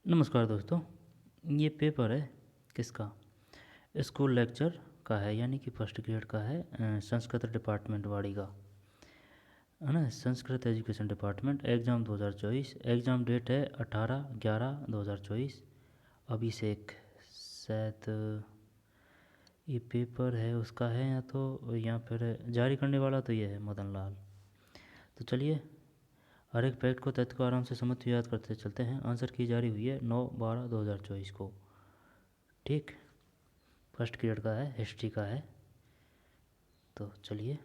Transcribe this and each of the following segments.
नमस्कार दोस्तों। ये पेपर है किसका? स्कूल लेक्चर का है, यानी कि फर्स्ट ग्रेड का है। संस्कृत डिपार्टमेंट वाड़ी का है ना। Sanskrit education department exam 2024। Exam date है 18/11/2024। अभिषेक शायद ये पेपर है उसका है, या फिर जारी करने वाला तो ये है मदन लाल। तो चलिए हर एक फैक्ट को तथ्य को आराम से समझ याद करते चलते हैं। आंसर की जारी हुई है 9/12/2024 को। ठीक, फर्स्ट ग्रेड का है, हिस्ट्री का है। तो चलिए,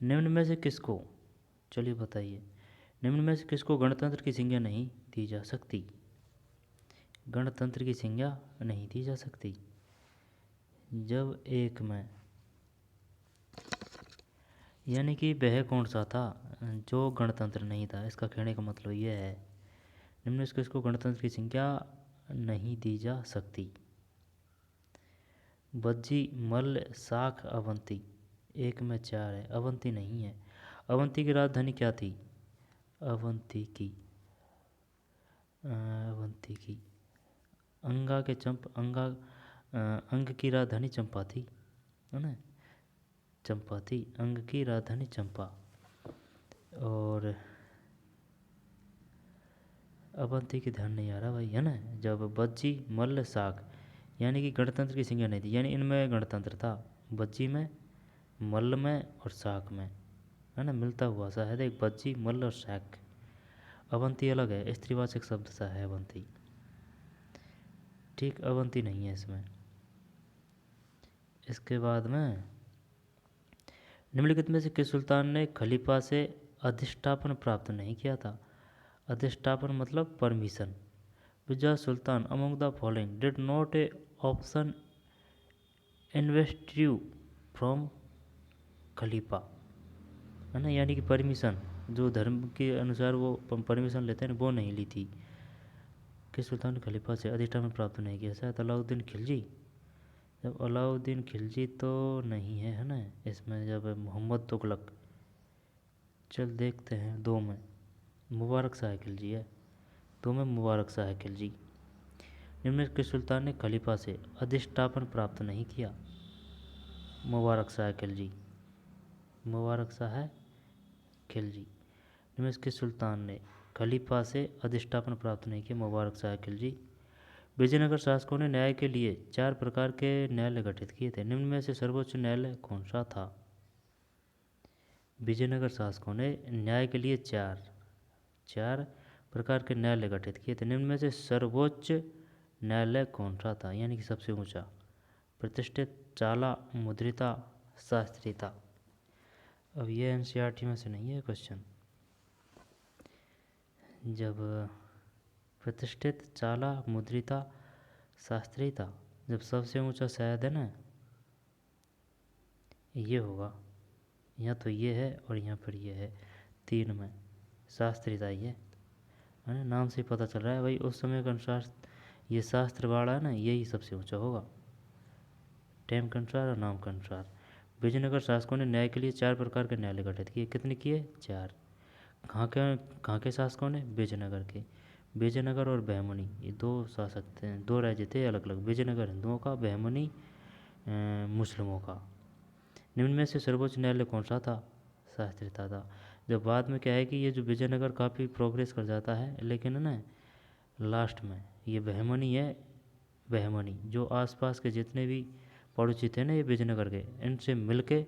निम्न में से किसको, चलिए बताइए, निम्न में से किसको गणतंत्र की संज्ञा नहीं दी जा सकती? गणतंत्र की संज्ञा नहीं दी जा सकती जब एक में, यानी कि वह कौन सा था जो गणतंत्र नहीं था। इसका कहने का मतलब यह है, निम्न में से किसको गणतंत्र की संज्ञा नहीं दी जा सकती? बज्जी, मल्ल, शाख, अवंती। एक में चार है, अवंती नहीं है। अवंती की राजधानी क्या थी? अवंती की अंगा के अंग की राजधानी चंपा थी, है ना। चंपा थी, अंग की राजधानी चंपा। और अवंती की ध्यान नहीं आ रहा भाई, है ना। जब बज्जी, मल्ल, शाक, यानी कि गणतंत्र की संज्ञा नहीं थी, यानी इनमें गणतंत्र था। बज्जी में, मल्ल में और शाक में, है ना, मिलता हुआ सा है। एक बज्जी, मल्ल और शाक। अवंती अलग है, स्त्रीवाचक शब्द सा है अवंती। ठीक, अवंती नहीं है इसमें। इसके बाद में, निम्नलिखित में से किस सुल्तान ने खलीफा से अधिष्ठापन प्राप्त नहीं किया था? अधिष्ठापन मतलब परमिशन। विजय सुल्तान among the following did not a option investiture from खलीफा, है ना, यानी कि परमिशन जो धर्म के अनुसार वो परमिशन लेते हैं वो नहीं ली थी। किस सुल्तान ने खलीफा से अधिष्ठापन प्राप्त नहीं किया? शायद अलाउद्दीन खिलजी। जब अलाउद्दीन खिलजी तो नहीं है, है ना इसमें। जब मोहम्मद तुगलक, चल देखते हैं। दो में मुबारक शाह खिलजी है, दो में मुबारक शाह खिलजी। निम्न में किस सुल्तान ने खलीफा से अधिष्ठापन प्राप्त नहीं किया? मुबारक शाह खिलजी, मुबारक शाह खिलजी। निम्न में किस सुल्तान ने खलीफा से अधिष्ठापन प्राप्त नहीं किया? मुबारक शाह खिलजी। विजयनगर शासकों ने न्याय के लिए 4 प्रकार के न्यायालय गठित किए थे। निम्न में से सर्वोच्च न्यायालय कौन सा था? विजयनगर शासकों ने न्याय के लिए चार प्रकार के न्यायालय गठित किए थे। निम्न में से सर्वोच्च न्यायालय कौन सा था, यानी कि सबसे ऊंचा? प्रतिष्ठित, चाला, मुद्रिता, शास्त्रीता। अब ये एनसीईआरटी में से नहीं है क्वेश्चन। जब प्रतिष्ठित, चाला, मुद्रिता, शास्त्रीता, जब सबसे ऊंचा शायद है ना ये होगा, या तो ये है और यहाँ पर ये है। 3 में शास्त्रीता ये है ना, नाम से पता चल रहा है भाई उस समय के अनुसार ये शास्त्र वाला है ना, यही सबसे ऊंचा होगा टाइम के अनुसार और नाम के अनुसार। विजयनगर शासकों ने न्याय के लिए 4 प्रकार के न्यायालय गठित किए। कितने किए? 4। कहाँ के शासकों ने? विजयनगर के। विजयनगर और बहमनी, ये 2 शासक थे, 2 राज्य थे अलग अलग। विजयनगर हिंदुओं का, बहमनी मुस्लिमों का। निम्न में से सर्वोच्च न्यायालय कौन सा था? शास्त्रीता था। जब बाद में क्या है कि ये जो विजयनगर काफ़ी प्रोग्रेस कर जाता है, लेकिन है ना लास्ट में ये बहमनी है। बहमनी जो आसपास के जितने भी पड़ोसी थे ना ये विजयनगर के, इनसे मिलके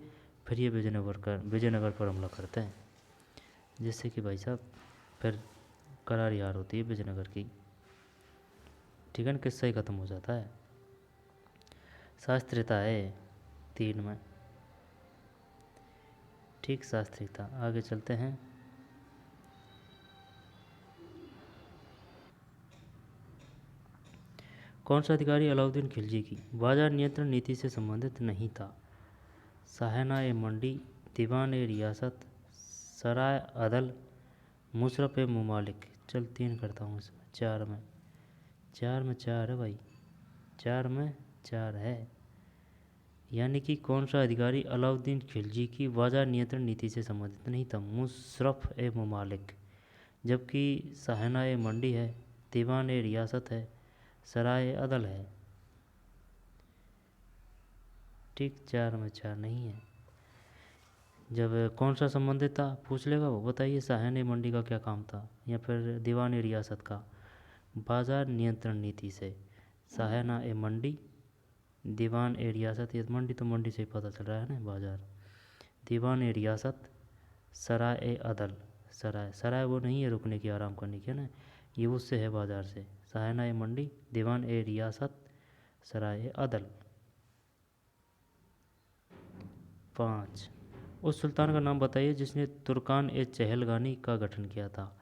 फिर ये विजयनगर पर हमला करते हैं, जिससे कि भाई साहब फिर करारी हार होती है विजयनगर की। ठीक है ना, किस्सा ही ख़त्म हो जाता है। शास्त्रीयता है 3 में। ठीक, शास्त्रीयता। आगे चलते हैं। कौन सा अधिकारी अलाउद्दीन खिलजी की बाजार नियंत्रण नीति से संबंधित नहीं था? साहना ए मंडी, दीवान ए रियासत, सराय अदल, मुशरफ ए मुमालिक। चल 3 करता हूँ इसमें। 4 में 4 है भाई, 4 में 4 है। यानी कि कौन सा अधिकारी अलाउद्दीन खिलजी की बाजार नियंत्रण नीति से संबंधित नहीं था? मुशरफ ए मुमालिक। जबकि साहना-ए मंडी है, दीवान-ए रियासत है, सराय अदल है। ठीक, 4 में 4 नहीं है। जब कौन सा संबंधित था पूछ लेगा वो, बताइए साहना-ए मंडी का क्या काम था, या फिर दीवान-ए रियासत का। बाजार नियंत्रण नीति से। साहना-ए मंडी, दीवान-ए रियासत, ये मंडी तो मंडी से ही पता चल रहा है ना, बाजार। दीवान-ए रियासत, सराय अदल, सराय वो नहीं है रुकने की, आराम करने की, है ना, ये उससे है बाजार से। साहना-ए मंडी, दीवान-ए रियासत, सराय अदल। 5, उस सुल्तान का नाम बताइए जिसने तुर्कान-ए चहलगानी का गठन किया था।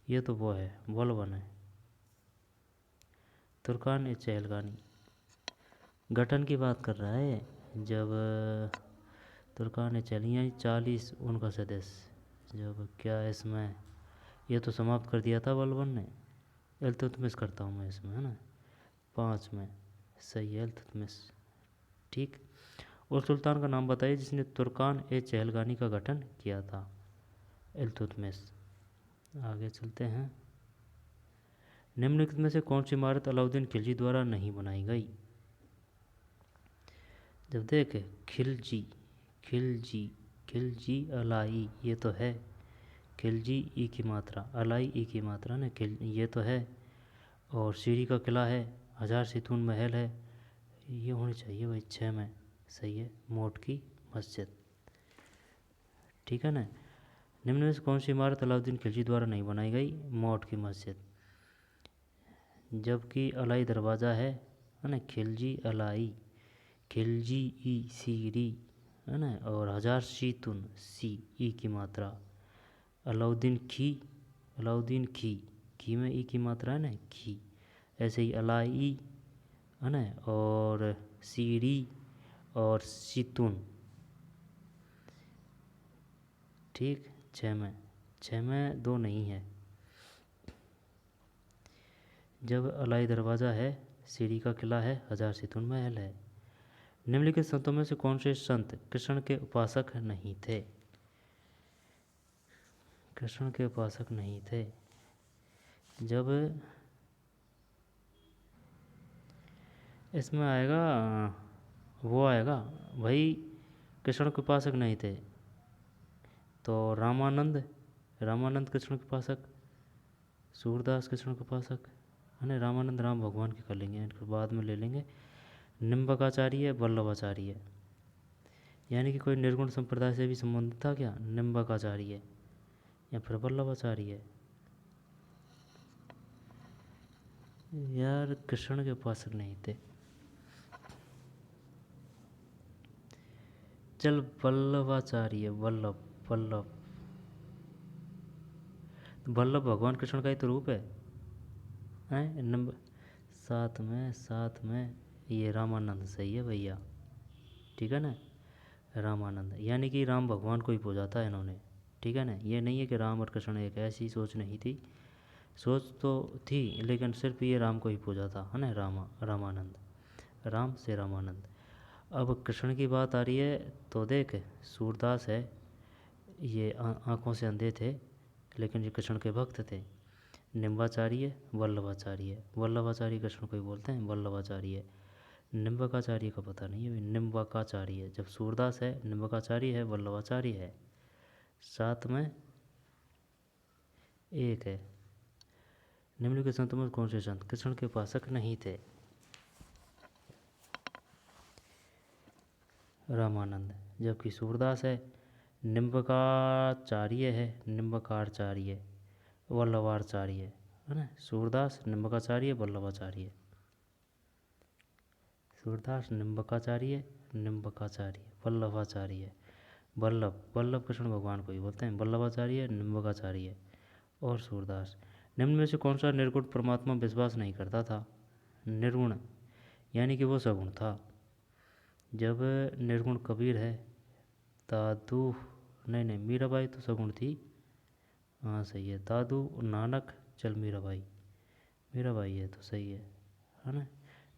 ये तो वो है, बलबन है। तुर्कान-ए चहलगानी गठन की बात कर रहा है, जब तुर्कान-ए चहलगानी 40 उनका सदस्य, जब क्या इसमें ये तो समाप्त कर दिया था बलबन ने। इल्तुतमिश करता हूँ मैं इसमें, है ना। 5 में सही है इल्तुतमिश। ठीक, उस सुल्तान का नाम बताइए जिसने तुर्कान-ए चहलगानी का गठन किया था। इल्तुतमिश। आगे चलते हैं। निम्नलिखित में से कौन सी इमारत अलाउद्दीन खिलजी द्वारा नहीं बनाई गई। जब देख खिलजी, खिलजी अलाई, ये तो है। खिलजी ई की मात्रा, अलाई ई की मात्रा ना, ये तो है। और सीरी का किला है, 1000 सितून महल है, ये होनी चाहिए भाई। 6 में सही है। मोट की मस्जिद, ठीक है ना। निम्न में से कौन सी इमारत अलाउद्दीन खिलजी द्वारा नहीं बनाई गई। मोट की मस्जिद। जबकि अलाई दरवाज़ा है ना, खिलजी अलाई, खिलजी ई सीरी, है ना, और 1000 शीतुन सी ई की मात्रा। अलाउद्दीन खी में ई की मात्रा है ना, खी। ऐसे ही अलाई, है ना, और सीरी और शीतुन। ठीक, 6 में 2 नहीं है। जब अलाई दरवाज़ा है, सीरी का किला है, 1000 सितून महल है। निम्नलिखित संतों में से कौन से संत कृष्ण के उपासक नहीं थे। कृष्ण के उपासक नहीं थे। जब इसमें आएगा, वो आएगा भाई, कृष्ण के उपासक नहीं थे तो रामानंद कृष्ण के उपासक, सूरदास कृष्ण के उपासक, है ना। रामानंद राम भगवान के कर लेंगे, इनको बाद में ले लेंगे। निम्बकाचार्य, वल्लभाचार्य, यानी कि कोई निर्गुण संप्रदाय से भी संबंधित था क्या। निम्बकाचार्य या फिर वल्लभाचार्य। यार कृष्ण के उपासक नहीं थे। चल वल्लभाचार्य, वल्लभ भगवान कृष्ण का ही तो रूप है। नंबर 7 में ये रामानंद सही है भैया, ठीक है ना। रामानंद यानी कि राम भगवान को ही पूजा था इन्होंने, ठीक है ना। ये नहीं है कि राम और कृष्ण एक ऐसी सोच नहीं थी, सोच तो थी लेकिन सिर्फ ये राम को ही पूजा था, है ना। रामानंद, राम से रामानंद। अब कृष्ण की बात आ रही है तो देख, सूरदास है, ये आँखों से अंधे थे लेकिन ये कृष्ण के भक्त थे। निम्बाचार्य, वल्लभाचार्य कृष्ण को ही बोलते हैं, वल्लभाचार्य। निम्बकाचार्य का पता नहीं है। निम्बकाचार्य जब सूरदास है, निम्बकाचार्य है, वल्लभाचार्य है। 7 में 1 है। निम्नलिखित संतों में कौन से संत कृष्ण के उपासक नहीं थे। रामानंद, जबकि सूरदास है, निम्बकाचार्य है, निम्बकारचार्य, वल्लभाचार्य, है ना। सूरदास, निम्बकाचार्य, वल्लभाचार्य। सूरदास, निम्बकाचार्य, वल्लभाचार्य। वल्लभ कृष्ण भगवान को ही बोलते हैं। वल्लभाचार्य, निम्बकाचार्य और सूरदास। निम्न में से कौन सा निर्गुण परमात्मा विश्वास नहीं करता था। निर्गुण यानी कि वो सगुण था। जब निर्गुण कबीर है, दादू, नहीं मीराबाई तो सगुण थी, हाँ सही है। दादू, नानक, चल मीराबाई है तो सही है ना।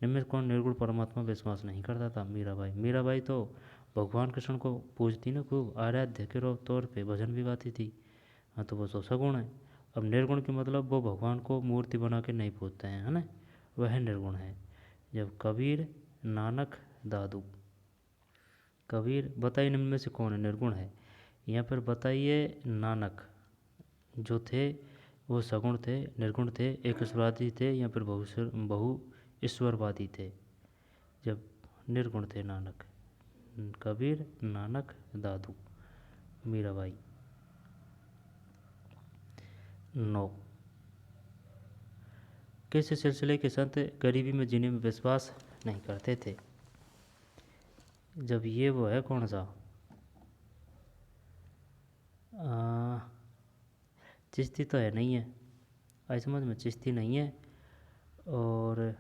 निम्न कौन निर्गुण परमात्मा विश्वास नहीं करता था। मीराबाई तो भगवान कृष्ण को पूजती ना खूब, आराध्य के तौर पे भजन भी गाती थी, हाँ तो वो तो सगुण है। अब निर्गुण के मतलब वो भगवान को मूर्ति बना के नहीं पूजते हैं, है ना, वह निर्गुण है। जब कबीर, नानक, दादू। कबीर बताइए निम्न में से कौन है निर्गुण है? यहाँ पर बताइए नानक जो थे वो सगुण थे, निर्गुण थे, एक ईश्वरवादी थे या फिर बहु ईश्वरवादी थे। जब निर्गुण थे नानक, कबीर, नानक, दादू, मीराबाई। 9, किस सिलसिले के संत गरीबी में जीने में विश्वास नहीं करते थे? जब ये वो है कौन सा, चिश्ती तो है नहीं है, आई समझ में, चिश्ती नहीं है। और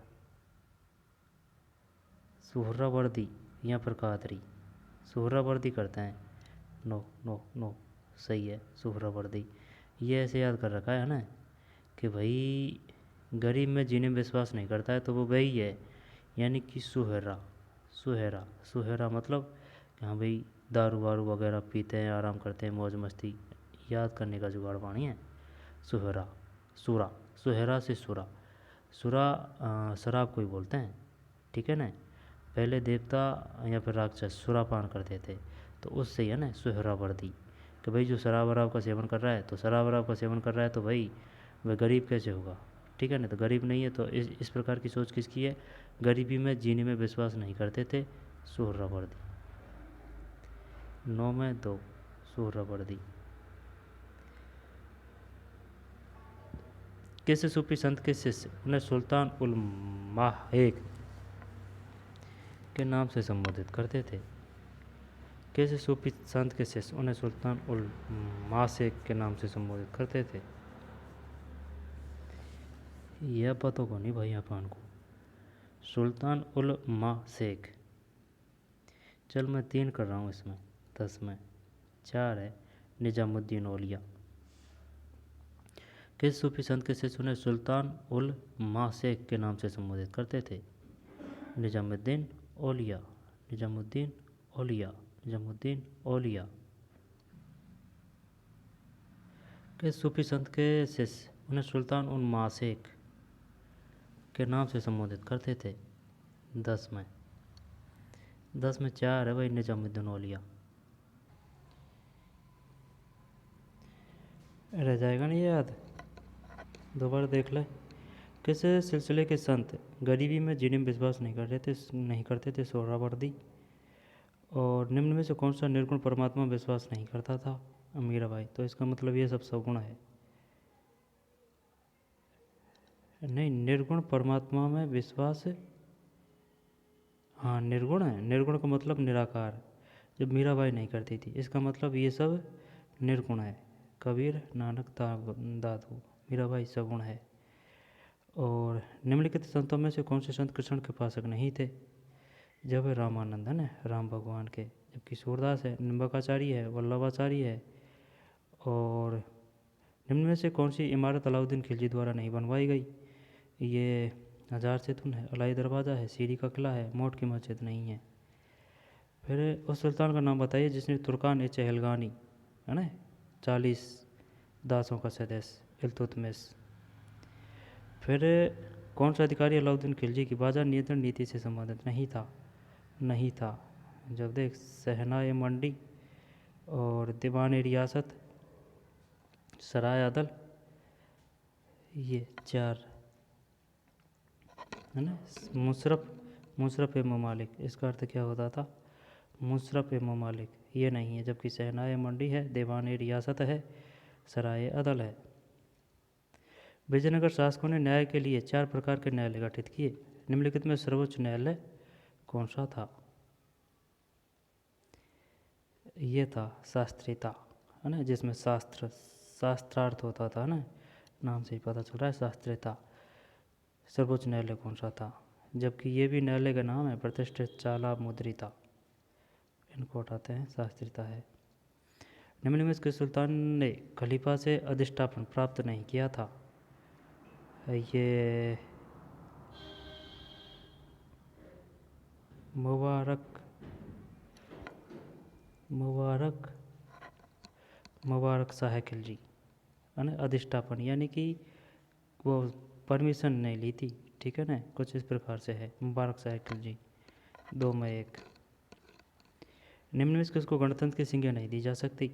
सुहरावर्दी या फिर कादरी, सुहरावर्दी करते हैं। नो नो नो, सही है सुहरावर्दी। ये ऐसे याद कर रखा है ना कि भाई गरीब में जीने में विश्वास नहीं करता है तो वो वही है, यानी कि सुहेरा। सुहेरा, सुहेरा मतलब कि हाँ भाई दारू वारू वगैरह पीते हैं, आराम करते हैं, मौज मस्ती, याद करने का जुगाड़ पानी है। सुहेरा, सुरा, सुहेरा से सुरा। सुरा शराब को ही बोलते हैं, ठीक है ना। पहले देवता या फिर राक्षस सुरापान करते थे, तो उससे ही है ना सुहरावर्दी, कि भाई जो शराब वराब का सेवन कर रहा है, तो शराब वराब का सेवन कर रहा है तो भाई वह गरीब कैसे होगा, ठीक है ना। तो गरीब नहीं है, तो इस प्रकार की सोच किसकी है? गरीबी में जीने में विश्वास नहीं करते थे, सुहरावर्दी। 9 में 2, सुहरावर्दी। किस सूफी संत के शिष्य उन्हें सुल्तान उल माहेक के नाम से संबोधित करते थे? किस सूफी संत के शिष्य उन्हें सुल्तान उल मासेक के नाम से संबोधित करते थे? यह पता को नहीं भाई अपन को, सुल्तान उल मासेक। चल मैं 3 कर रहा हूँ इसमें, 10 में 4 है, निजामुद्दीन औलिया। किस सूफी संत के शिष्य उन्हें सुल्तान उल मासेक के नाम से संबोधित करते थे? निजामुद्दीन औलिया, निजामुद्दीन औलिया, निजामुद्दीन औलिया। किस सूफी संत के शिष्य उन्हें सुल्तान उल मासेक के नाम से संबोधित करते थे? 10 में 4 है भाई, निजामुद्दीन औलिया। रह जाएगा नहीं याद, दोबारा देख ले। किस सिलसिले के संत गरीबी में जीने में विश्वास नहीं करते थे? सोहरावर्दी। और निम्न में से कौन सा निर्गुण परमात्मा में विश्वास नहीं करता था? मीराबाई। तो इसका मतलब ये सब सगुण है। नहीं, निर्गुण परमात्मा में विश्वास, हाँ निर्गुण है, निर्गुण का मतलब निराकार, जब मीराबाई नहीं करती थी, इसका मतलब ये सब निर्गुण है। कबीर, नानक, दादू, मीराबाई सगुण है। और निम्नलिखित संतों में से कौन से संत कृष्ण के उपासक नहीं थे? जब रामानंद है ना, राम भगवान के, जबकि सूरदास है, निम्बकाचार्य है, वल्लभाचार्य है। और निम्न में से कौन सी इमारत अलाउद्दीन खिलजी द्वारा नहीं बनवाई गई? ये हजार सेतुन है, अलाई दरवाज़ा है, सीरी का किला है, मोट की मस्जिद नहीं है। फिर उस सुल्तान का नाम बताइए जिसने तुर्कान ए चहलगानी, है ना, 40 दासों का सदस्य, इल्तुतमिश। फिर कौन सा अधिकारी अलाउद्दीन खिलजी की बाजार नियंत्रण नीति से संबंधित नहीं था? जब देख, सहनाए मंडी और दीवान रियासत, सराय अदल, ये 4 है ना। मुशरफ ए ममालिक, इसका अर्थ क्या होता था? मुशरफ ए ममालिक, ये नहीं है, जबकि सहनाए मंडी है, दीवान रियासत है, सराय अदल है। विजयनगर शासकों ने न्याय के लिए 4 प्रकार के न्यायालय गठित किए, निम्नलिखित में सर्वोच्च न्यायालय कौन सा था? ये था शास्त्रीता, है ना, जिसमें शास्त्रार्थ होता था ना, नाम से ही पता चल रहा है, शास्त्रीता। सर्वोच्च न्यायालय कौन सा था? जबकि ये भी न्यायालय का नाम है, प्रतिष्ठित चाला मुद्रिता, इनको हटाते हैं, शास्त्रीता है। निम्न में इसके सुल्तान ने खलीफा से अधिष्ठापन प्राप्त नहीं किया था? ये मुबारक शाह खिलजी, है ना, अधिष्ठापन, यानी कि वो परमिशन नहीं ली थी, ठीक है ना, कुछ इस प्रकार से है। मुबारक साइकिल जी, 2 में 1। निम्न में से किसको गणतंत्र की संज्ञा नहीं दी जा सकती?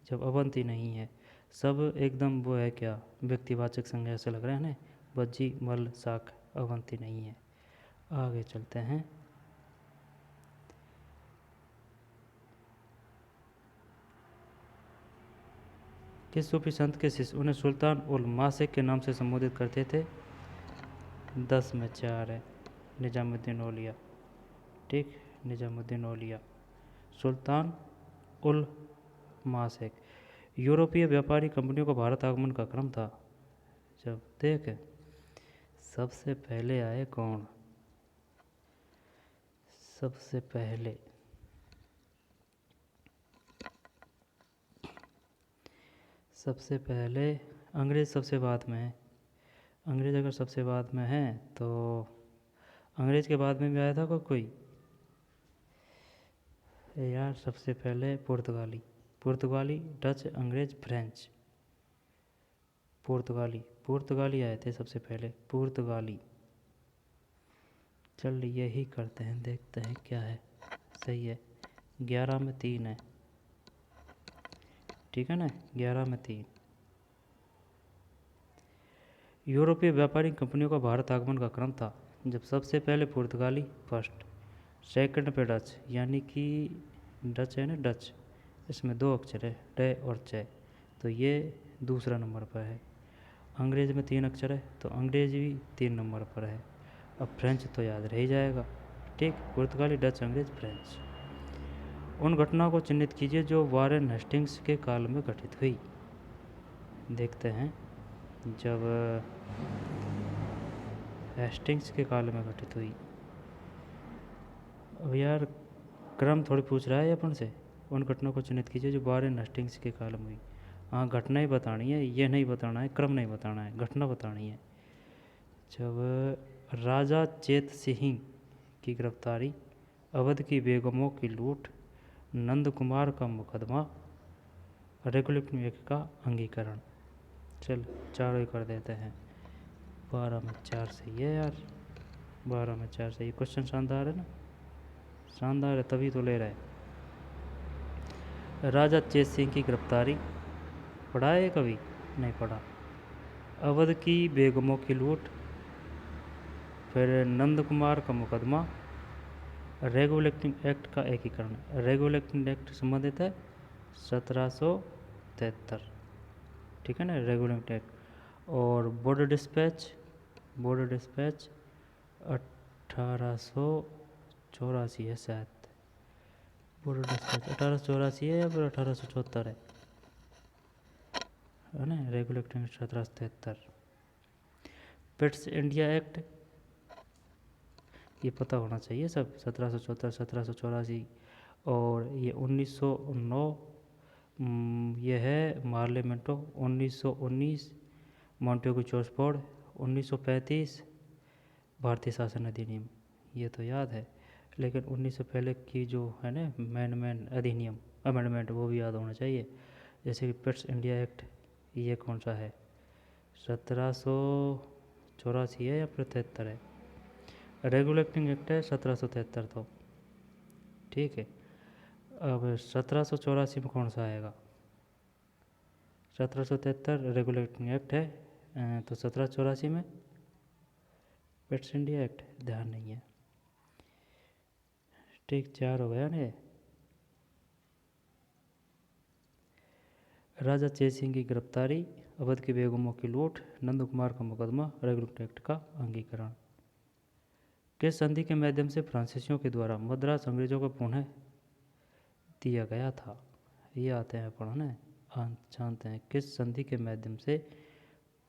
जब अवंती नहीं है, सब एकदम वो है क्या, व्यक्तिवाचक संज्ञा ऐसे लग रहे हैं ना, बज्जी, मल, साख, अवंती नहीं है। आगे चलते हैं। किस सूफी संत के शिष्य उन्हें सुल्तान उल मासिक के नाम से संबोधित करते थे? 10 में 4 है, निजामुद्दीन औलिया, ठीक, निजामुद्दीन औलिया, सुल्तान उल मासिक। यूरोपीय व्यापारी कंपनियों का भारत आगमन का क्रम था? जब देख सबसे पहले आए कौन? सबसे पहले अंग्रेज़ सबसे बाद में है। अंग्रेज़ अगर सबसे बाद में है तो अंग्रेज़ के बाद में भी आया था कोई यार? सबसे पहले पुर्तगाली, डच, अंग्रेज, फ्रेंच। पुर्तगाली आए थे सबसे पहले, पुर्तगाली। चल यही करते हैं, देखते हैं क्या है। सही है, 11 में 3 है, ठीक है ना, 11 में 3। यूरोपीय व्यापारिक कंपनियों का भारत आगमन का क्रम था? जब सबसे पहले पुर्तगाली फर्स्ट, सेकंड पे डच, यानी कि डच है ना, डच, इसमें 2 अक्षर है, ड और च, तो ये दूसरा नंबर पर है। अंग्रेज़ में 3 अक्षर है, तो अंग्रेज भी 3 नंबर पर है। अब फ्रेंच तो याद रह ही जाएगा, ठीक, पुर्तगाली, डच, अंग्रेज, फ्रेंच। उन घटनाओं को चिन्हित कीजिए जो वारेन हेस्टिंग्स के काल में घटित हुई। देखते हैं, जब हेस्टिंग्स के काल में घटित हुई। अब यार क्रम थोड़ी पूछ रहा है अपन से। उन घटनाओं को चिन्हित कीजिए जो वारेन हेस्टिंग्स के काल में हुई। हाँ, घटना ही बतानी है, ये नहीं बताना है, क्रम नहीं बताना है, घटना बतानी है। जब राजा चेत सिंह की गिरफ्तारी, अवध की बेगमों की लूट, नंद कुमार का मुकदमा, रेगुलेटिंग एक्ट का अंगीकरण। चल चारों ही कर देते हैं। 12 में 4 सही है यार, 12 में 4 सही। क्वेश्चन शानदार है ना, शानदार है, तभी तो ले रहा है। राजा चेत सिंह की गिरफ्तारी पढ़ा है कभी? नहीं पढ़ा। अवध की बेगमों की लूट, फिर नंद कुमार का मुकदमा, रेगुलेटिंग एक्ट का एकीकरण। रेगुलेटिंग एक्ट संबंधित है 1773, ठीक है ना, रेगुलेटिंग एक्ट। और बॉर्डर डिस्पैच 1884 है शायद। बॉर्डर डिस्पैच 1884 है या फिर 1874 है ना, regulating act 1773। Pitt's India act, ये पता होना चाहिए सब, 1774, 1784। और ये 1909, ये है मार्लियामेंटो। 1919 मॉन्टेगू चोसफोर्ड। 1935 भारतीय शासन अधिनियम, ये तो याद है, लेकिन 1900 पहले की जो है ना मैन अधिनियम, अमेंडमेंट, वो भी याद होना चाहिए। जैसे कि पिट्स इंडिया एक्ट, ये कौन सा है? 1784 है या फिर 73 है? रेगुलेटिंग एक्ट है 1773 तो, ठीक है। अब 1784 में कौन सा आएगा? 1773 रेगुलेटिंग एक्ट है, तो 1784 में पिट्स इंडिया एक्ट, ध्यान नहीं है, ठीक। 4 हो गया ना। राजा चेत सिंह की गिरफ्तारी, अवध की बेगमों की लूट, नंद कुमार का मुकदमा, रेगुलेटिंग एक्ट का अंगीकरण। किस संधि के माध्यम से फ्रांसीसियों के द्वारा मद्रास अंग्रेजों को पुनः दिया गया था? ये आते हैं पढ़ने, जानते हैं। किस संधि के माध्यम से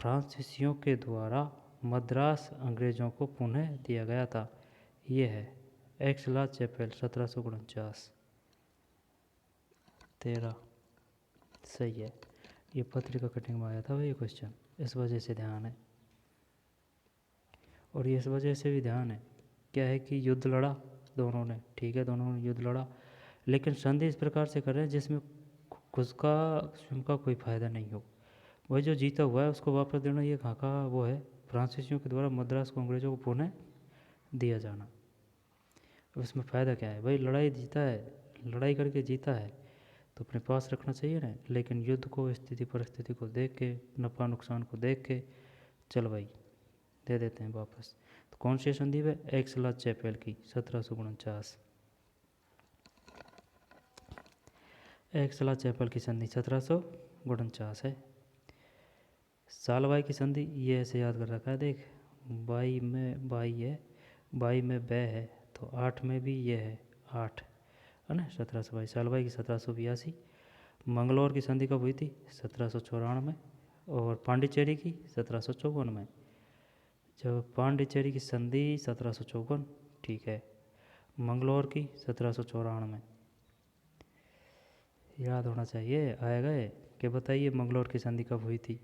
फ्रांसीसियों के द्वारा मद्रास अंग्रेजों को पुनः दिया गया था? ये है एक्सला चैपेल, 1749। 13 सही है। ये पत्रिका कटिंग में आया था ये क्वेश्चन, इस वजह से ध्यान है। और ये इस वजह से भी ध्यान है, क्या है कि युद्ध लड़ा दोनों ने, ठीक है, दोनों ने युद्ध लड़ा, लेकिन संधि इस प्रकार से कर रहे हैं जिसमें उसका स्वयं का कोई फायदा नहीं हो। वही जो जीता हुआ है उसको वापस देना, ये कहाँ का वो है, फ्रांसीसियों के द्वारा मद्रास को अंग्रेजों को पुनः दिया जाना। अब इसमें फ़ायदा क्या है भाई, लड़ाई जीता है, लड़ाई करके जीता है तो अपने पास रखना चाहिए ना, लेकिन युद्ध को, स्थिति परिस्थिति को देख के, नफ़ा नुकसान को देख के, चल भाई दे देते हैं वापस। तो कौन सी संधि है, एक्सला चैपेल की 1749। एक्सला चैपेल की संधि 1749 है। सालबाई की संधि ये ऐसे याद कर रखा है, देख बाई में बाई है, बाई में बै है, तो 8 में भी ये है 8 है ना, 1722। सालबाई की 1782। मंगलौर की संधि कब हुई थी, 1794 में। और पांडिचेरी की 1754 में। जब पांडिचेरी की संधि 1754, ठीक है, मंगलौर की 1794 में। याद होना चाहिए, आएगा ये कि बताइए मंगलौर की संधि कब हुई थी।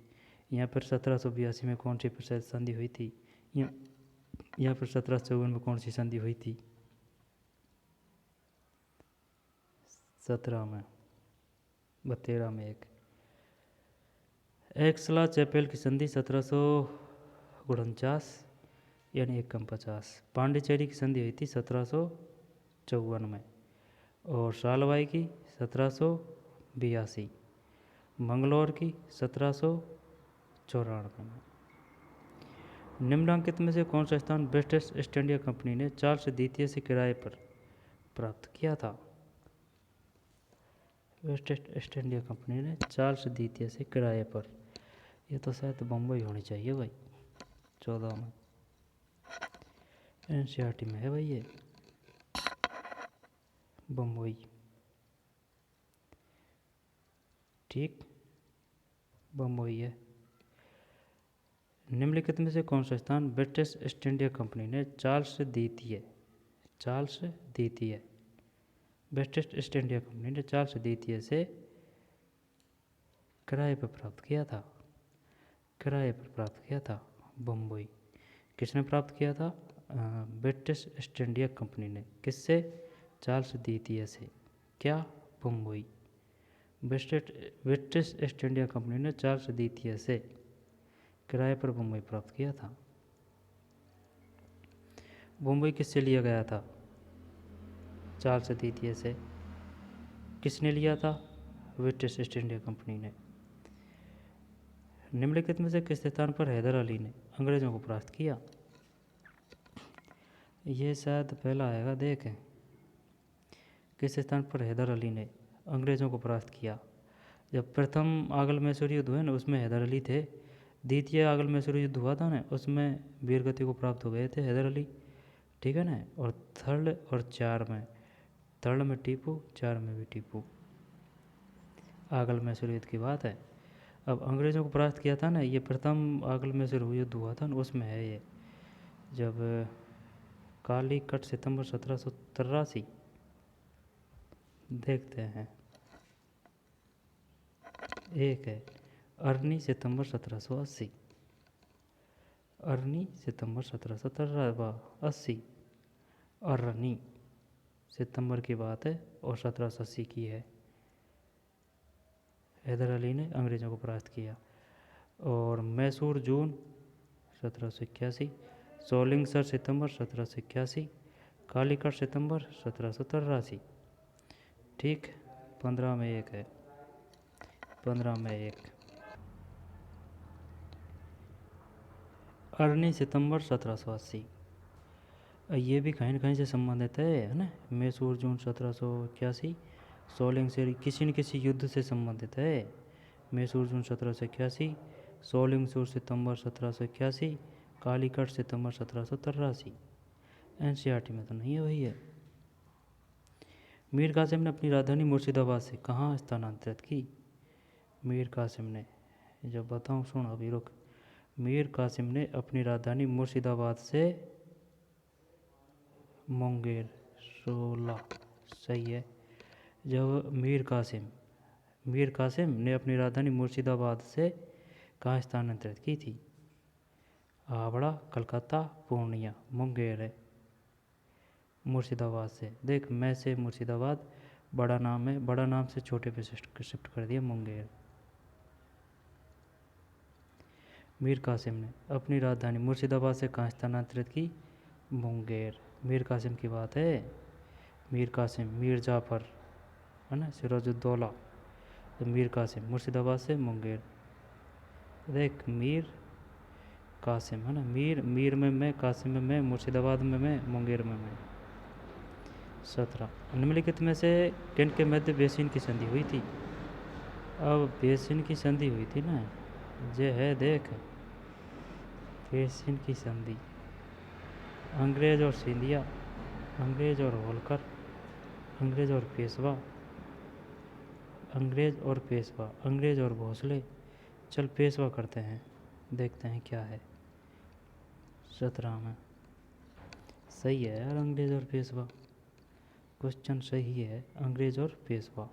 यहाँ पर 1782 में कौन सी संधि हुई थी, यहाँ पर 1754 में कौन सी संधि हुई थी, 17 में, 13 में एक। एक्सला चैपेल की संधि 1749 यानी 1:50। पांडिचेरी की संधि हुई थी 1754 में। और सालबाई की 1782। मंगलौर की 1794 में। निम्नलिखित में से कौन सा स्थान ब्रिटिश ईस्ट इंडिया कंपनी ने चार्ल्स द्वितीय से किराए पर प्राप्त किया था। ब्रिटिश ईस्ट इंडिया कंपनी ने चार्ल्स द्वितीय से किराए पर, ये तो शायद बम्बई होनी चाहिए भाई, 14 में, एनसीईआरटी में है भाई ये, बम्बई, ठीक, बम्बई है। निम्नलिखित में से कौन सा स्थान ब्रिटिश ईस्ट इंडिया कंपनी ने चार्ल्स द्वितीय ब्रिटिश ईस्ट इंडिया कंपनी ने चार्ल्स द्वितीय से किराए पर प्राप्त किया था, किराए पर प्राप्त किया था, बम्बई। किसने प्राप्त किया था, ब्रिटिश ईस्ट इंडिया कंपनी ने। किससे, चार्ल्स द्वितीय से, क्या, Bombay. British east India company ने चार्ल्स द्वितीय से किराए पर बम्बई प्राप्त किया था। बम्बई किससे लिया गया था, चार्ल्स द्वितीय से। किसने लिया था, ब्रिटिश ईस्ट इंडिया कंपनी ने। निम्नलिखित में से किस स्थान पर हैदर अली ने अंग्रेज़ों को परास्त किया। ये शायद पहला आएगा, देख किस स्थान पर हैदर अली ने अंग्रेज़ों को परास्त किया। जब प्रथम आंग्ल मैसूर युद्ध हुए ना, उसमें हैदर अली थे। द्वितीय आंग्ल मैसूर युद्ध हुआ था ना, उसमें वीरगति को प्राप्त हो गए थे हैदर अली, ठीक है ना। और थर्ड और 4 में, थर्ड में टीपू, 4 में भी टीपू, आंग्ल मैसूर युद्ध की बात है। अब अंग्रेज़ों को परास्त किया था ना, ये प्रथम आंग्ल मैसूर युद्ध हुआ था ना, उसमें है ये। जब कालीकट सितंबर 1783, देखते हैं, एक है अरनी सितंबर 1780, अरनी सितंबर 1780, अरनी सितंबर की बात है और 1780 की है। हैदर अली ने अंग्रेज़ों को परास्त किया। और मैसूर जून 1781, सोलिंगसर सितंबर 1781, कालीकट सितंबर 1783, ठीक, 15 में एक है, 15 में एक। अरनी सितंबर 1780, ये भी कहीं न कहीं से संबंधित है ना। मैसूर जून 1781, सोलिंग से किसी न किसी युद्ध से संबंधित है। मैसूर जून 1781, सोलिंग सूर सितंबर 1781, कालीकट सितंबर 1783। एनसीईआरटी में तो नहीं है वही है। मीर कासिम ने अपनी राजधानी मुर्शिदाबाद से कहाँ स्थानांतरित की। मीर कासिम ने, जब बताऊँ सुन अभी रुक। मीर कासिम ने अपनी राजधानी मुर्शिदाबाद से मुंगेर, 16, सही है। जब मीर कासिम ने अपनी राजधानी मुर्शिदाबाद से कहाँ स्थानांतरित की थी, हावड़ा, कलकत्ता, पूर्णिया, मुंगेर है, मुर्शिदाबाद से। देख, मैं से मुर्शिदाबाद बड़ा नाम है, बड़ा नाम से छोटे पे शिफ्ट कर दिया मुंगेर। मीर कासिम ने अपनी राजधानी मुर्शिदाबाद से कहाँ स्थानांतरित की? मुंगेर। मीर कासिम की बात है। मीर कासिम, मीर जाफ़र है ना, सिराजुद्दौला, तो मीर कासिम मुर्शिदाबाद से मुंगेर। देख, मीर कासिम है ना, मीर, मीर में मैं, कासिम में मैं, मुर्शिदाबाद में मैं, मुंगेर में मैं। 17, निम्नलिखित में से किन के मध्य बेसिन की संधि हुई थी? अब बेसिन की संधि हुई थी ना, ये है देख, बेसिन की संधि अंग्रेज और सिंधिया, अंग्रेज और होलकर, अंग्रेज और पेशवा, अंग्रेज और पेशवा, अंग्रेज और भोसले। चल पेशवा करते हैं, देखते हैं क्या है। 17 में सही है यार, अंग्रेज और पेशवा, क्वेश्चन सही है, अंग्रेज और पेशवा।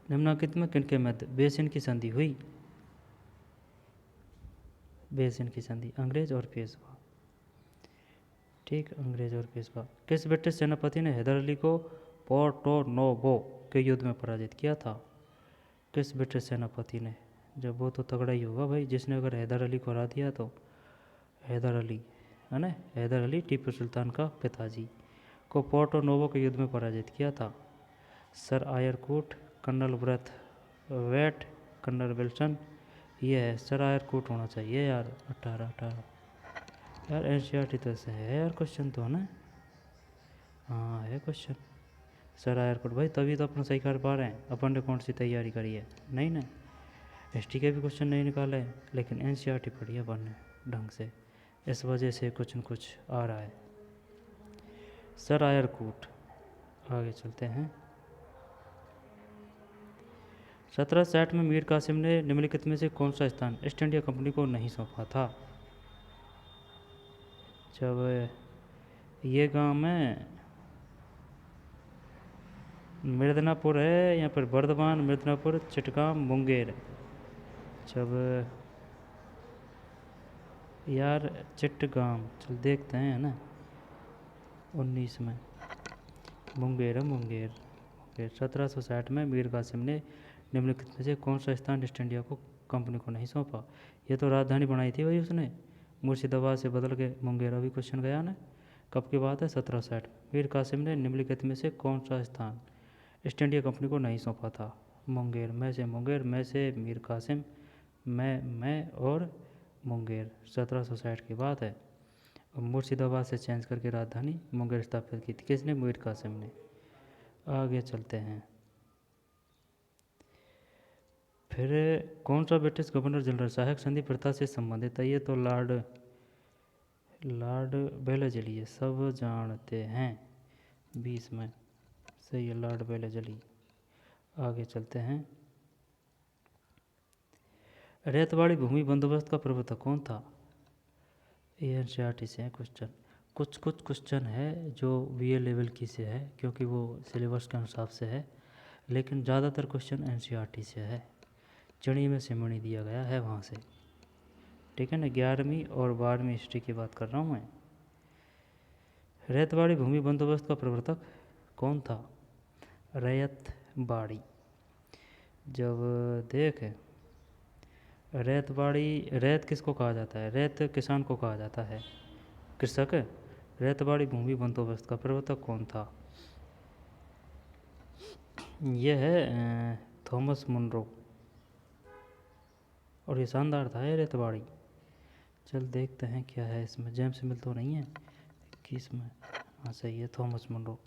निम्नलिखित में किनके मध्य बेसिन की संधि हुई? बेसिन की संधि अंग्रेज और पेशवा। ठीक, अंग्रेज और पेशवा। किस ब्रिटिश सेनापति ने हैदर अली को पोर्टो नोवो के युद्ध में पराजित किया था? किस ब्रिटिश सेनापति ने? जब वो तो तगड़ा ही होगा भाई, जिसने अगर हैदर अली को हरा दिया तो। हैदर अली है ना, हैदर अली टीपू सुल्तान का पिताजी को पोर्टो नोवो के युद्ध में पराजित किया था। Sir Eyre Coote, colonel Braithwaite, colonel Wilson. ये है सर आयरकूट होना चाहिए यार। 18 यार, एनसीईआरटी तो से है यार क्वेश्चन तो, है ना। हाँ है क्वेश्चन सर आयरकूट भाई, तभी तो अपन सही कर पा रहे हैं। अपन ने कौन सी तैयारी करी है? नहीं ना, हिस्ट्री के भी क्वेश्चन नहीं निकाले, लेकिन एनसीईआरटी पढ़ी है अपन ने ढंग से, इस वजह से कुछ न कुछ आ रहा है। Sir Eyre Coote. आगे चलते हैं। 1760 में मीर कासिम ने निम्नलिखित में से कौन सा स्थान ईस्ट इंडिया कंपनी को नहीं सौंपा था? जब ये गांव में मिर्दनापुर है, यहाँ पर बर्धमान, मिर्दनापुर, चिटगांव, मुंगेर। जब यार चिटगांव, चल देखते हैं, है ना। 19 में मुंगेर है, मुंगेर। 1760 में मीर कासिम ने निम्नलिखित में से कौन सा स्थान ईस्ट इंडिया को कंपनी को नहीं सौंपा? ये तो राजधानी बनाई थी भाई उसने, मुर्शिदाबाद से बदल के मुंगेर। अभी क्वेश्चन गया ना, कब की बात है? 1760। मीर कासिम ने निम्नलिखित में से कौन सा स्थान ईस्ट इंडिया कंपनी को नहीं सौंपा था? मुंगेर। मैं से मुंगेर, मैं से मीर कासिम, मैं और मुंगेर। 1760 की बात है। मुर्शिदाबाद से चेंज करके राजधानी मुंगेर स्थापित की थी किसने? मीर कासिम ने। आगे चलते हैं। फिर कौन सा ब्रिटिश गवर्नर जनरल सहायक संधि प्रथा से संबंधित है? ये तो लॉर्ड वेलेस्ली है, सब जानते हैं। 20 में सही है, लॉर्ड वेलेस्ली। आगे चलते हैं। रेतवाड़ी भूमि बंदोबस्त का प्रवर्तक कौन था? ये एनसीईआरटी से है क्वेश्चन। कुछ कुछ क्वेश्चन है जो बीए लेवल की से है, क्योंकि वो सिलेबस के अनुसार से है, लेकिन ज़्यादातर क्वेश्चन एनसीईआरटी से है। चणी में सिमणी दिया गया है वहाँ से, ठीक है ना। 11वीं और 12वीं हिस्ट्री की बात कर रहा हूँ मैं। रेतवाड़ी भूमि बंदोबस्त का प्रवर्तक कौन था? रैयतवाड़ी। जब देख, रैतवाड़ी, रैत किसको कहा जाता है? रैत किसान को कहा जाता है, कृषक। रैतवाड़ी भूमि बंदोबस्त का प्रवर्तक कौन था? यह है थॉमस मुनरो, और ये शानदार था ये रेतवाड़ी। चल देखते हैं क्या है इसमें, जेम्स मिल तो नहीं है? 21 में हाँ सही है, Thomas Munro,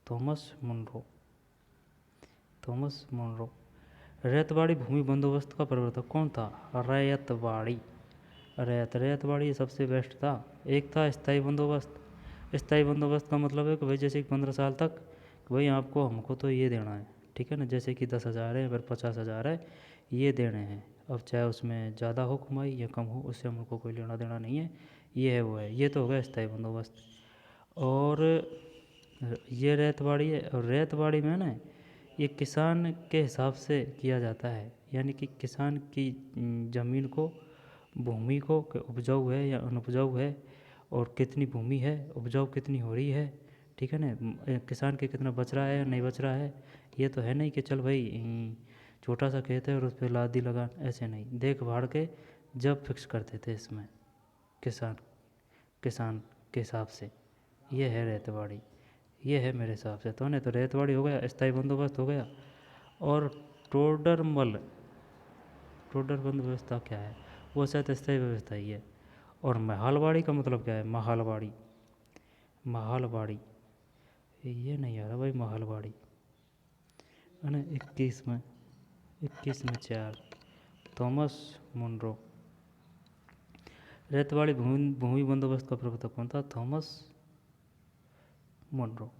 Thomas Munro, Thomas Munro. Ryotwari भूमि बंदोबस्त का प्रवर्तक कौन था? रैयतवाड़ी। रैतवाड़ी सबसे बेस्ट था। एक था स्थायी बंदोबस्त। स्थायी बंदोबस्त का मतलब है कि भाई जैसे कि 15 साल तक भाई आपको हमको तो ये देना है, ठीक है ना। जैसे कि 10,000 है, फिर 50,000 है, ये देने हैं। अब चाहे उसमें ज़्यादा हो कमाई या कम हो, उससे हमको कोई लेना देना नहीं है, ये है वो है। ये तो हो गया स्थायी बंदोबस्त। और ये रैतवाड़ी है, और रैतवाड़ी में ना ये किसान के हिसाब से किया जाता है, यानी कि किसान की ज़मीन को, भूमि को उपजाऊ है या अनउपजाऊ है, और कितनी भूमि है, उपजाऊ कितनी हो रही है, ठीक है ना। किसान के कितना बच रहा है या नहीं बच रहा है। ये तो है नहीं कि चल भाई छोटा सा खेत है और उस पर लादी लगा, ऐसे नहीं, देख भाड़ के जब फिक्स करते थे इसमें किसान किसान के हिसाब से। ये है रैयतवाड़ी, ये है मेरे हिसाब से। तो नहीं तो रैयतवाड़ी हो गया, स्थायी बंदोबस्त हो गया। और टोडरमल, टोडर बंद व्यवस्था क्या है? वो शायद स्थायी व्यवस्था ही है। और महालवाड़ी का मतलब क्या है? महालवाड़ी, महालवाड़ी ये नहीं आ रहा भाई, महालवाड़ी है ना। 21 में 4 थॉमस मुनरो। रैयतवाड़ी भूमि बंदोबस्त का प्रवर्तक कौन था? Thomas Munro.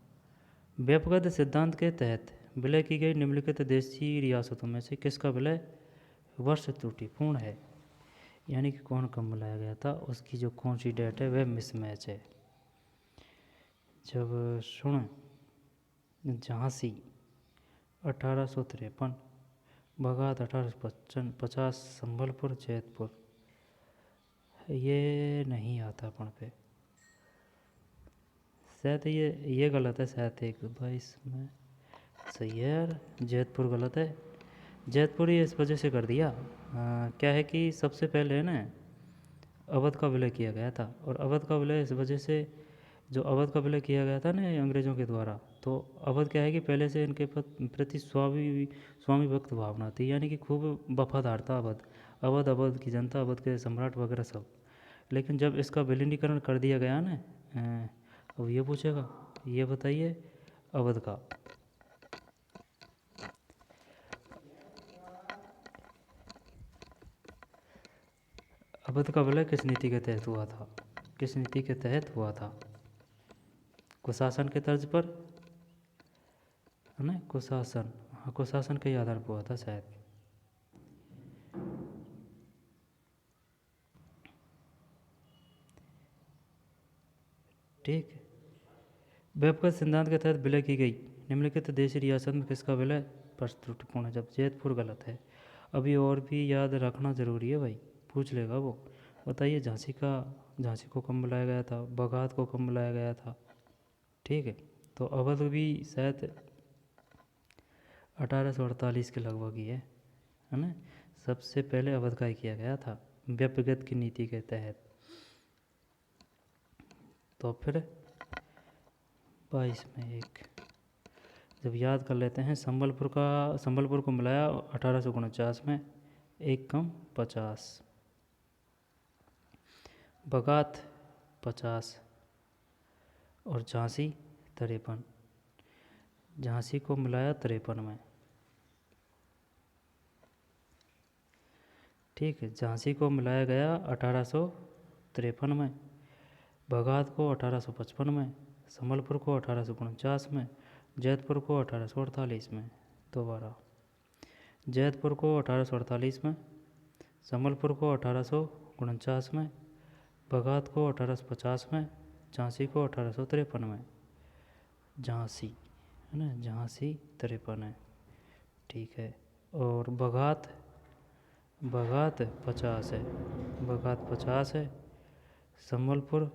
व्यपगत सिद्धांत के तहत विलय की गई निम्नलिखित देशी रियासतों में से किसका विलय वर्ष त्रुटिपूर्ण है? यानी कि कौन कम मिलाया गया था, उसकी जो कौन सी डेट है वह मिसमैच है। जब सुन झांसी 1853, बगात 1850, संबलपुर जैतपुर, ये नहीं आता अपन पे शायद। ये गलत है शायद। 1-22 में सही है यार, जैतपुर गलत है। जैतपुर ये इस वजह से कर दिया, क्या है कि सबसे पहले ना अवध का विलय किया गया था। और अवध का विलय इस वजह से, जो अवध का विलय किया गया था ना अंग्रेज़ों के द्वारा, तो अवध क्या है कि पहले से इनके प्रति स्वामी भक्त भावना थी, यानी कि खूब वफादार था अवध। अवध की जनता, अवध के सम्राट वगैरह सब। लेकिन जब इसका विलीनीकरण कर दिया गया ना, अब ये पूछेगा, ये बताइए अवध का। अवध का विलय किस नीति के तहत हुआ था? किस नीति के तहत हुआ था? कुशासन के तर्ज पर है ना, कुशासन, हाँ कुशासन के आधार पर हुआ था शायद। ठीक है। व्यपगत सिद्धांत के तहत विलय की गई निम्नलिखित देशी रियासत में किसका विलय प्रश्न त्रुटिपूर्ण है? जब जैतपुर गलत है। अभी और भी याद रखना ज़रूरी है भाई, पूछ लेगा वो। बताइए झांसी को कब बुलाया गया था? बगात को कब बुलाया गया था? ठीक है। तो अवध भी शायद 1848 के लगभग ही है ना। सबसे पहले अवध का ही किया गया था व्यक्तिगत की नीति के तहत। तो फिर 22 में 1 जब याद कर लेते हैं, संबलपुर को मिलाया 1849 में, 1 कम 50, बगात 50 और झांसी 53, झांसी को मिलाया 53 में। ठीक है, झांसी को मिलाया गया 1853 में, बगात को 1855 में, संबलपुर को 1849 में, जैतपुर को 1848 में। दोबारा जैतपुर को 1848 में, संबलपुर को 1849 में, बगात को 1850 में, झांसी को 1853 में। झांसी है ना, झांसी 53 है। ठीक है। और बगात 50 है, बगात 50 है, संबलपुर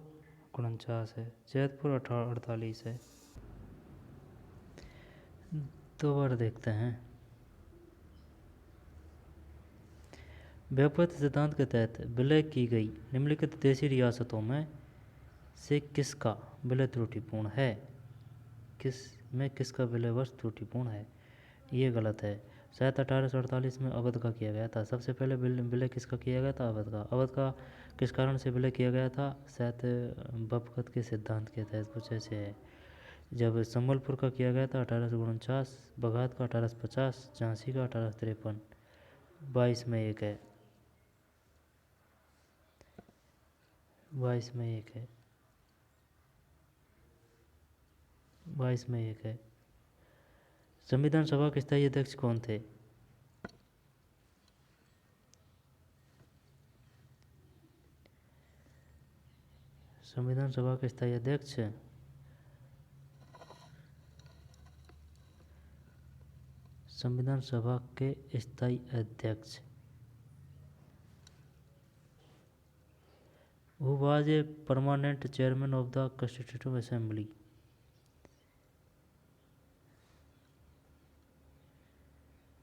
49 है, जैतपुर 48 है। दो बार देखते हैं। व्यपगत सिद्धांत के तहत विलय की गई निम्नलिखित देशी रियासतों में से किसका विलय त्रुटिपूर्ण है? किसका विलय वर्ष त्रुटिपूर्ण है? ये गलत है। शायद 1848 में अवध का किया गया था। सबसे पहले विलय किसका किया गया था? अवध का किस कारण से विलय किया गया था? शायद व्यपगत के सिद्धांत के तहत, कुछ ऐसे है। जब संबलपुर का किया गया था 1849, बगात का 1850, झांसी का 1853। 22 में 1 है, 22 में 1 है, 22 में 1 है। संविधान सभा के स्थायी अध्यक्ष कौन थे? संविधान सभा के स्थायी अध्यक्ष संविधान सभा के स्थायी अध्यक्ष Who was a permanent chairman of the Constitutive Assembly?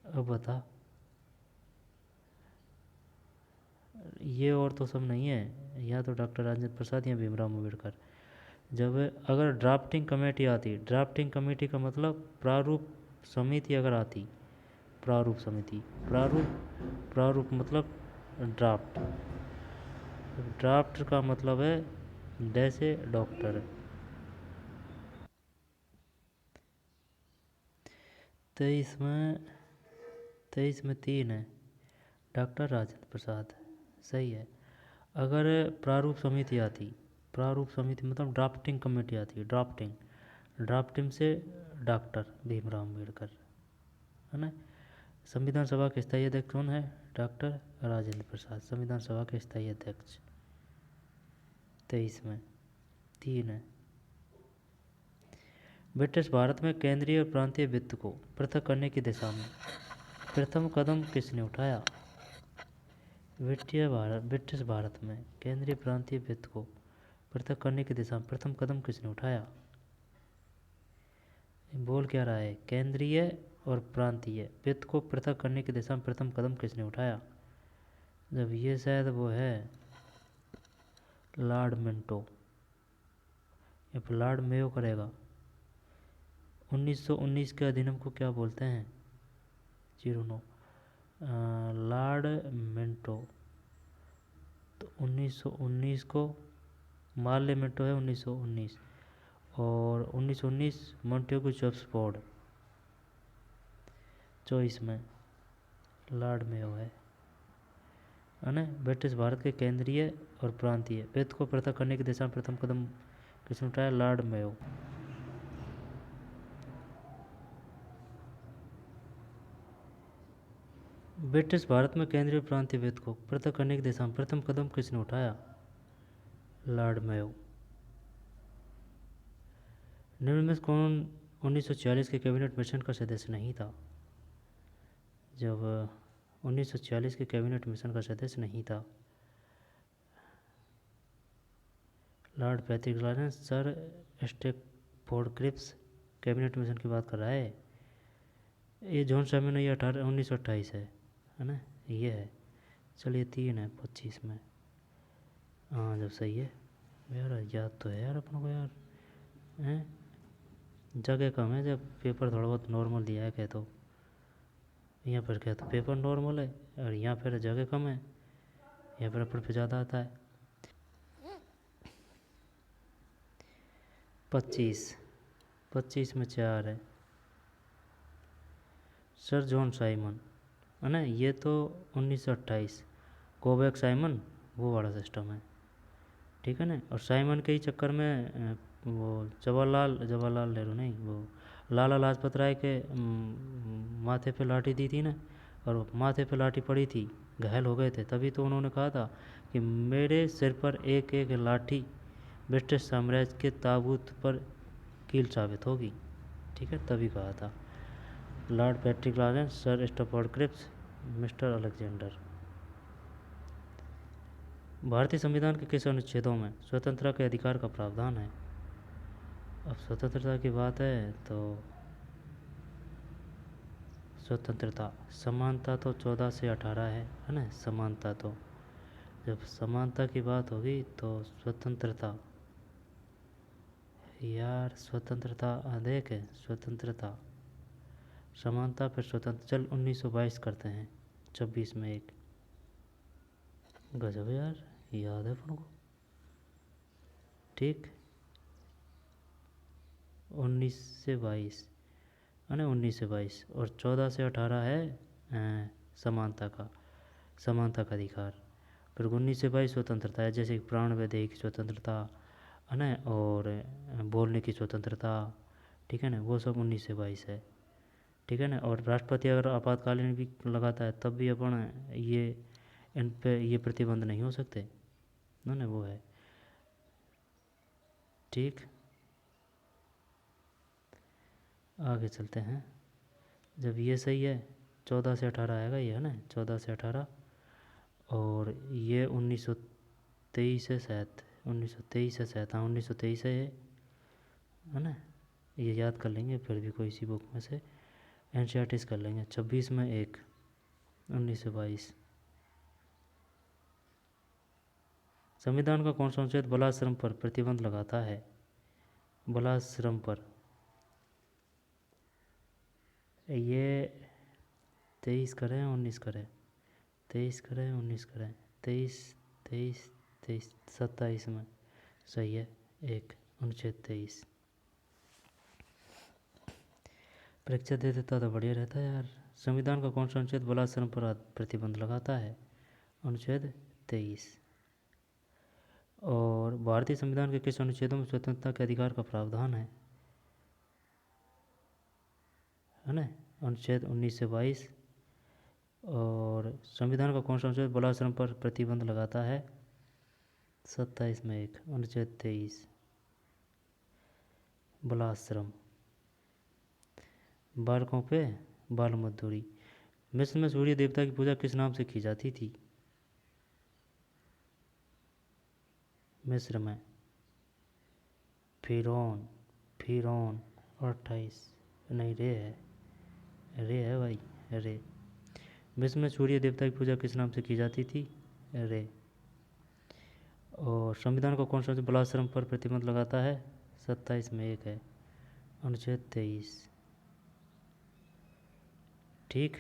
अब बता, ये और तो सब नहीं है, या तो डॉक्टर राजेंद्र प्रसाद या भीमराव अम्बेडकर। जब अगर ड्राफ्टिंग कमेटी आती, ड्राफ्टिंग कमेटी का मतलब प्रारूप समिति अगर आती, प्रारूप समिति, प्रारूप प्रारूप मतलब ड्राफ्ट, ड्राफ्ट का मतलब है जैसे डॉक्टर। 23 में 3 है, डॉक्टर राजेंद्र प्रसाद, सही है। अगर प्रारूप समिति आती, प्रारूप समिति मतलब ड्राफ्टिंग कमेटी आती है, ड्राफ्टिंग, ड्राफ्टिंग से डॉक्टर भीमराव अम्बेडकर, है ना। संविधान सभा के स्थायी अध्यक्ष कौन है? डॉक्टर राजेंद्र प्रसाद, संविधान सभा के स्थायी अध्यक्ष। 23 में 3 है। ब्रिटिश भारत में केंद्रीय और प्रांतीय वित्त को पृथक करने की दिशा में प्रथम कदम किसने उठाया? ब्रिटिश भारत में केंद्रीय प्रांतीय वित्त को पृथक करने की दिशा में प्रथम कदम किसने उठाया? बोल क्या रहा है? केंद्रीय और प्रांतीय वित्त को पृथक करने की दिशा में प्रथम कदम किसने उठाया? जब ये शायद वो है लॉर्ड मिंटो, या फिर लॉर्ड मेयो करेगा। 1919 के अधिनियम को क्या बोलते हैं? 09 लॉर्ड मिंटो। तो 1919 को मार्ले मिंटो है 1919, और 1919 मॉन्टेगू चेम्सफोर्ड। 24 में लॉर्ड मेयो है ना। ब्रिटिश भारत के केंद्रीय और प्रांतीय वित्त को पृथक करने की दिशा में प्रथम कदम किसने उठाया? Lord Mayo. ब्रिटिश भारत में केंद्रीय और प्रांतीय वित्त को पृथक करने की दिशा में प्रथम कदम किसने उठाया? Lord Mayo. निम्न में कौन 1946 के कैबिनेट मिशन का सदस्य नहीं था? जब 1946 के कैबिनेट मिशन का सदस्य नहीं था, lord Patrick Lawrence, sir Stafford Cripps cabinet mission की बात कर रहा है। ये जॉन साइमन, ये 1928 है ना, ये है। चलिए 3 है 25 में। हाँ जब सही है यार, याद तो है यार अपन को यार, हैं जगह कम है। जब पेपर थोड़ा बहुत नॉर्मल दिया है कह तो, यहाँ पर क्या तो पेपर नॉर्मल है, और यहाँ पर जगह कम है, यहाँ पर अपन पे ज़्यादा आता है। 25 में 4 है, सर जॉन साइमन, है ना। ये तो 1928 कोवैक्स साइमन वो वाला सिस्टम है, ठीक है ना। और साइमन के ही चक्कर में वो जवाहरलाल नेहरू नहीं, वो लाला लाजपत राय के माथे पे लाठी दी थी ना, और माथे पे लाठी पड़ी थी, घायल हो गए थे, तभी तो उन्होंने कहा था कि मेरे सिर पर एक एक लाठी ब्रिटिश साम्राज्य के ताबूत पर कील साबित होगी, ठीक है, तभी कहा था। Lord Patrick Lawrence, sir Stafford Cripps, mister Alexander. भारतीय संविधान के किस अनुच्छेदों में स्वतंत्रता के अधिकार का प्रावधान है? अब स्वतंत्रता की बात है तो स्वतंत्रता, समानता तो 14 से 18 है ना। समानता तो जब समानता की बात होगी तो स्वतंत्रता, यार स्वतंत्रता देख है, स्वतंत्रता समानता फिर स्वतंत्र, चल 1922 करते हैं, 26 में 1। गजब यार, याद है अपन को, ठीक। 19 से 22 है ना, 19 से 22, और 14 से 18 है समानता का अधिकार। फिर 19 से 22 स्वतंत्रता है, जैसे प्राण व देह की स्वतंत्रता है ना, और बोलने की स्वतंत्रता, ठीक है ना, वो सब 19 से 22 है, ठीक है ना। और राष्ट्रपति अगर आपातकालीन भी लगाता है तब भी अपन ये इन पे ये प्रतिबंध नहीं हो सकते ना, वो है, ठीक। आगे चलते हैं। जब ये सही है 14 से 18 आएगा ये, है ना, 14 से 18, और ये 1923 है शायद, 1923 है शायद, हाँ 1923 है ये, है ना। ये याद कर लेंगे फिर भी कोई सी बुक में से, एनसीईआरटी कर लेंगे। 26 में 1, 19 से 22। संविधान का कौन सा अनुच्छेद बालाश्रम पर प्रतिबंध लगाता है? बालाश्रम पर ये 23 करें 19 करें, 23 करें 19 करें, 23 23 23 27 में सही है एक अनुच्छेद 23। परीक्षा दे देता तो बढ़िया रहता है यार। संविधान का कौन सा अनुच्छेद बालाश्रम पर प्रतिबंध लगाता है? अनुच्छेद 23। और भारतीय संविधान के किस अनुच्छेदों में स्वतंत्रता के अधिकार का प्रावधान है ना? अनुच्छेद 19 से 22। और संविधान का कौन सा अनुच्छेद बालाश्रम पर प्रतिबंध लगाता है? 27 में एक अनुच्छेद 23 बालाश्रम। बालकों पे बाल मजदूरी। मिस्र में सूर्य देवता की पूजा किस नाम से की जाती थी? मिस्र में फिरौन, फिरौन। 28 नहीं रे है भाई, रे। मिस्र में सूर्य देवता की पूजा किस नाम से की जाती थी? रे। और संविधान को कौन सा बालाश्रम पर प्रतिबंध लगाता है? 27 में एक है अनुच्छेद 23। ठीक।